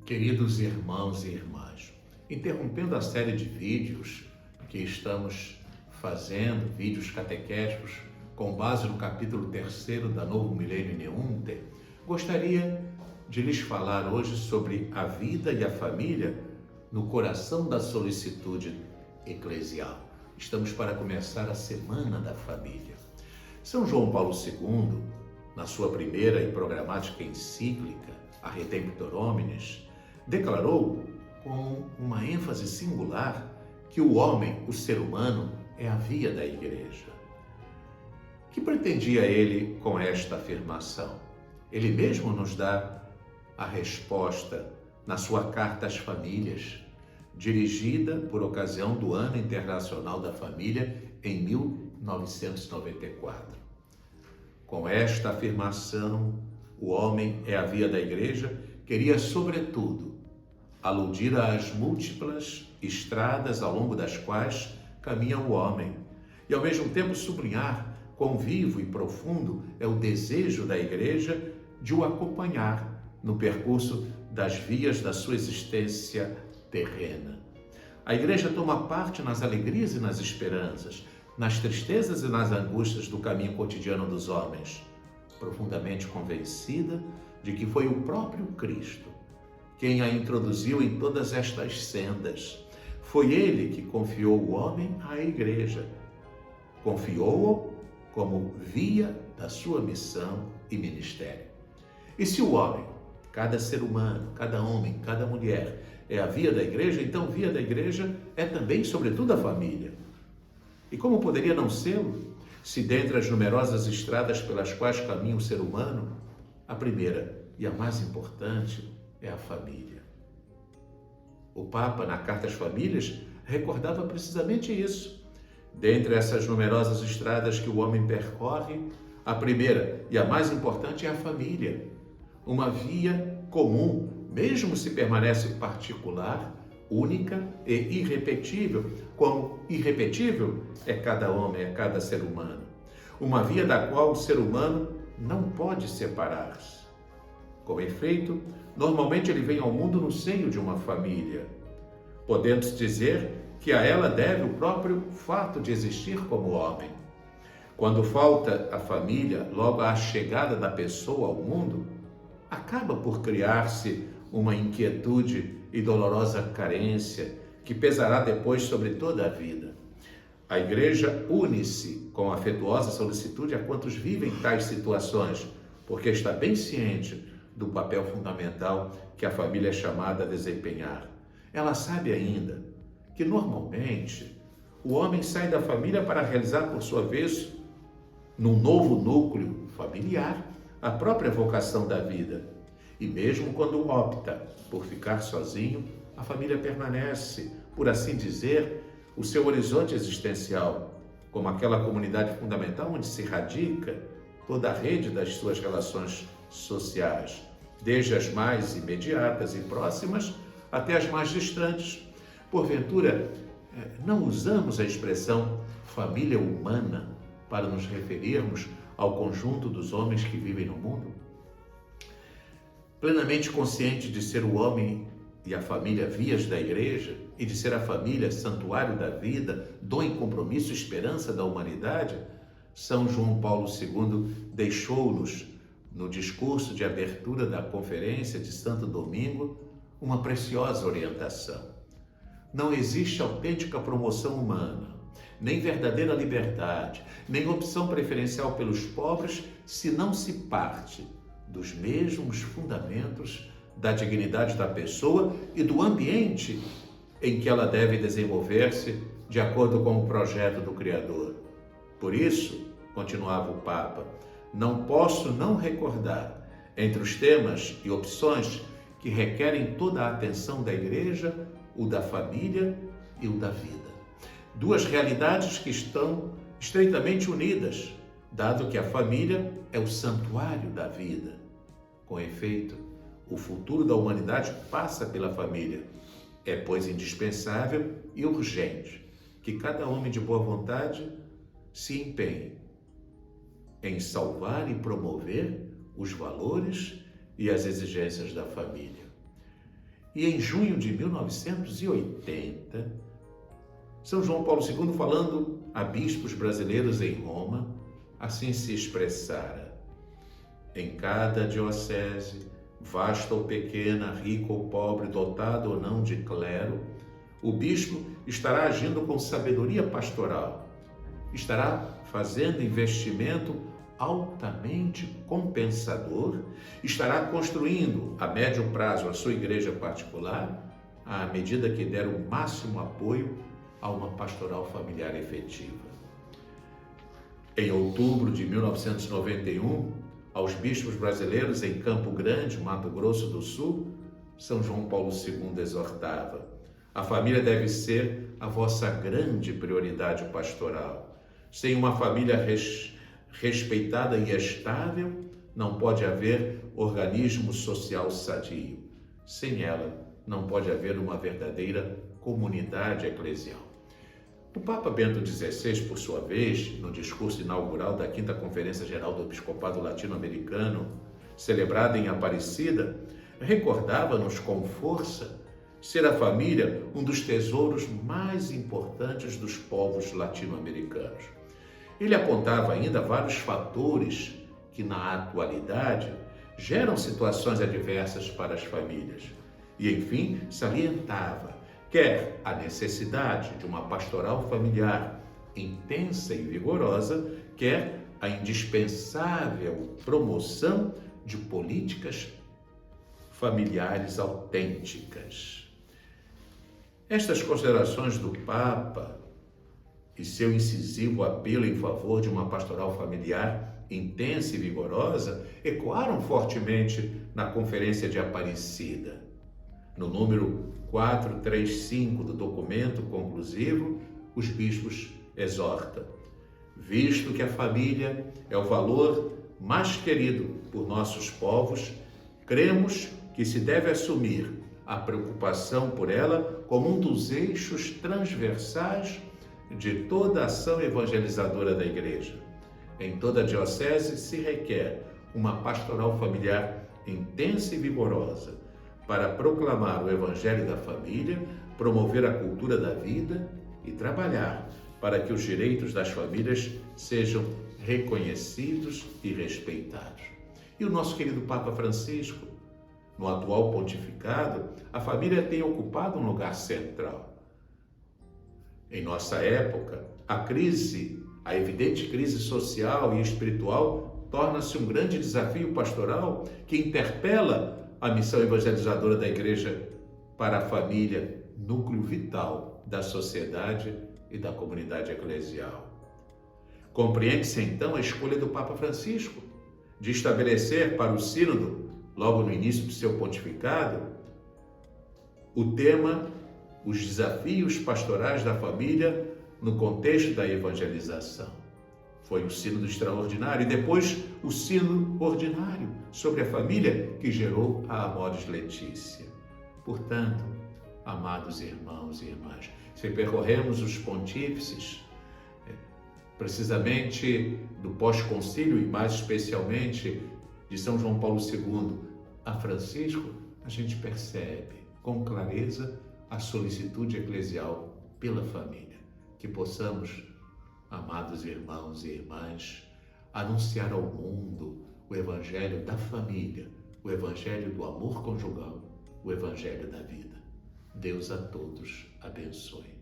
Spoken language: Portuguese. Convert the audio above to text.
Queridos irmãos e irmãs, interrompendo a série de vídeos que estamos fazendo, vídeos catequéticos, com base no capítulo 3º da Novo Milênio Neunte, gostaria de lhes falar hoje sobre a vida e a família no coração da solicitude eclesial. Estamos para começar a Semana da Família. São João Paulo II, na sua primeira e programática encíclica, A Redemptor Hominis, declarou com uma ênfase singular que o homem, o ser humano, é a via da Igreja. O que pretendia ele com esta afirmação? Ele mesmo nos dá a resposta na sua Carta às Famílias, dirigida por ocasião do Ano Internacional da Família em 1994. Com esta afirmação, o homem é a via da Igreja, queria, sobretudo, aludir às múltiplas estradas ao longo das quais caminha o homem e, ao mesmo tempo, sublinhar quão vivo e profundo é o desejo da Igreja de o acompanhar no percurso das vias da sua existência terrena. A Igreja toma parte nas alegrias e nas esperanças, nas tristezas e nas angústias do caminho cotidiano dos homens, profundamente convencida de que foi o próprio Cristo quem a introduziu em todas estas sendas. Foi ele que confiou o homem à Igreja. Confiou-o como via da sua missão e ministério. E se o homem, cada ser humano, cada homem, cada mulher, é a via da Igreja, então via da Igreja é também, sobretudo, a família. E como poderia não ser-lo, se dentre as numerosas estradas pelas quais caminha o ser humano, a primeira e a mais importante é a família. O Papa, na Carta às Famílias, recordava precisamente isso. Dentre essas numerosas estradas que o homem percorre, a primeira e a mais importante é a família. Uma via comum, mesmo se permanece particular, única e irrepetível, como irrepetível é cada homem, é cada ser humano. Uma via da qual o ser humano não pode separar-se. Com efeito, normalmente ele vem ao mundo no seio de uma família, podendo-se dizer que a ela deve o próprio fato de existir como homem. Quando falta a família, logo à chegada da pessoa ao mundo, acaba por criar-se uma inquietude e dolorosa carência que pesará depois sobre toda a vida. A Igreja une-se com afetuosa solicitude a quantos vivem tais situações, porque está bem ciente do papel fundamental que a família é chamada a desempenhar. Ela sabe ainda que, normalmente, o homem sai da família para realizar, por sua vez, num novo núcleo familiar, a própria vocação da vida. E mesmo quando opta por ficar sozinho, a família permanece, por assim dizer, o seu horizonte existencial, como aquela comunidade fundamental onde se radica toda a rede das suas relações sociais, desde as mais imediatas e próximas até as mais distantes. Porventura, não usamos a expressão família humana para nos referirmos ao conjunto dos homens que vivem no mundo? Plenamente consciente de ser o homem e a família vias da Igreja e de ser a família santuário da vida, dom e compromisso e esperança da humanidade, São João Paulo II deixou-nos, no discurso de abertura da Conferência de Santo Domingo, uma preciosa orientação. Não existe autêntica promoção humana, nem verdadeira liberdade, nem opção preferencial pelos pobres, se não se parte dos mesmos fundamentos da dignidade da pessoa e do ambiente em que ela deve desenvolver-se de acordo com o projeto do Criador. Por isso, continuava o Papa, não posso não recordar, entre os temas e opções que requerem toda a atenção da Igreja, o da família e o da vida. Duas realidades que estão estreitamente unidas, dado que a família é o santuário da vida. Com efeito, o futuro da humanidade passa pela família. É, pois, indispensável e urgente que cada homem de boa vontade se empenhe em salvar e promover os valores e as exigências da família. E em junho de 1980, São João Paulo II, falando a bispos brasileiros em Roma, assim se expressara: em cada diocese, vasta ou pequena, rica ou pobre, dotada ou não de clero, o bispo estará agindo com sabedoria pastoral, estará fazendo investimento altamente compensador, estará construindo a médio prazo a sua igreja particular, à medida que der o máximo apoio a uma pastoral familiar efetiva. Em outubro de 1991, aos bispos brasileiros em Campo Grande, Mato Grosso do Sul, São João Paulo II exortava: a família deve ser a vossa grande prioridade pastoral. Sem uma família respeitada e estável, não pode haver organismo social sadio. Sem ela, não pode haver uma verdadeira comunidade eclesial. O Papa Bento XVI, por sua vez, no discurso inaugural da 5ª Conferência Geral do Episcopado Latino-Americano, celebrada em Aparecida, recordava-nos com força ser a família um dos tesouros mais importantes dos povos latino-americanos. Ele apontava ainda vários fatores que, na atualidade, geram situações adversas para as famílias. E, enfim, salientava quer a necessidade de uma pastoral familiar intensa e vigorosa, quer a indispensável promoção de políticas familiares autênticas. Estas considerações do Papa e seu incisivo apelo em favor de uma pastoral familiar intensa e vigorosa ecoaram fortemente na Conferência de Aparecida. No número 435 do documento conclusivo, os bispos exortam: visto que a família é o valor mais querido por nossos povos, cremos que se deve assumir a preocupação por ela como um dos eixos transversais de toda a ação evangelizadora da Igreja. Em toda a diocese se requer uma pastoral familiar intensa e vigorosa para proclamar o Evangelho da família, promover a cultura da vida e trabalhar para que os direitos das famílias sejam reconhecidos e respeitados. E o nosso querido Papa Francisco, no atual pontificado, a família tem ocupado um lugar central. Em nossa época, a evidente crise social e espiritual torna-se um grande desafio pastoral que interpela a missão evangelizadora da Igreja para a família, núcleo vital da sociedade e da comunidade eclesial. Compreende-se então a escolha do Papa Francisco de estabelecer para o Sínodo, logo no início do seu pontificado, o tema os desafios pastorais da família no contexto da evangelização. Foi o Sínodo Extraordinário e depois o Sínodo Ordinário sobre a família que gerou a Amoris Laetitia. Portanto, amados irmãos e irmãs, se percorremos os pontífices, precisamente do pós-concílio e mais especialmente de São João Paulo II a Francisco, a gente percebe com clareza a solicitude eclesial pela família. Que possamos, amados irmãos e irmãs, anunciar ao mundo o Evangelho da família, o Evangelho do amor conjugal, o Evangelho da vida. Deus a todos abençoe.